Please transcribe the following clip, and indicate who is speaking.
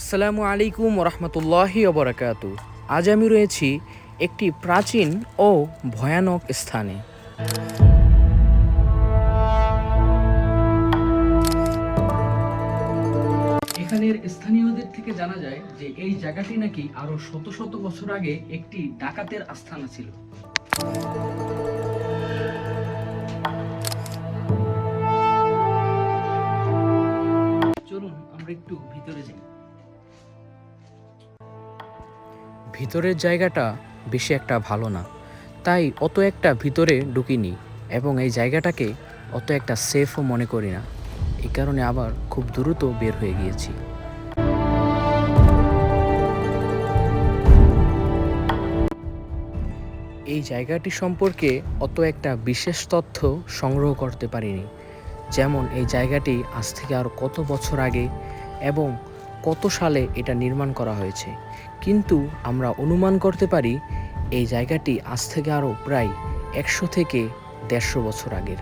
Speaker 1: আসসালামু আলাইকুম রহমতুল্লাহি ওবরাকাতু। আজ আমি রয়েছি একটি প্রাচীন ও ভয়ানক স্থানে। এখানের স্থানীয়দের থেকে জানা যায় যে এই জায়গাটি নাকি আরো শত শত বছর আগে একটি ডাকাতের আস্তানা ছিল। চলুন আমরা একটু ভিতরে যাই। ভিতরের জায়গাটা বেশি একটা ভালো না, তাই অত একটা ভিতরে ঢুকিনি এবং এই জায়গাটাকে অত একটা সেফও মনে করি না। এই কারণে আবার খুব দ্রুত বের হয়ে গিয়েছি। এই জায়গাটি সম্পর্কে অত একটা বিশেষ তথ্য সংগ্রহ করতে পারিনি, যেমন এই জায়গাটি আজ থেকে আরও কত বছর আগে এবং কত সালে এটা নির্মাণ করা হয়েছে। কিন্তু আমরা অনুমান করতে পারি এই জায়গাটি আজ থেকে আরও প্রায় 100 থেকে 150 বছর আগের।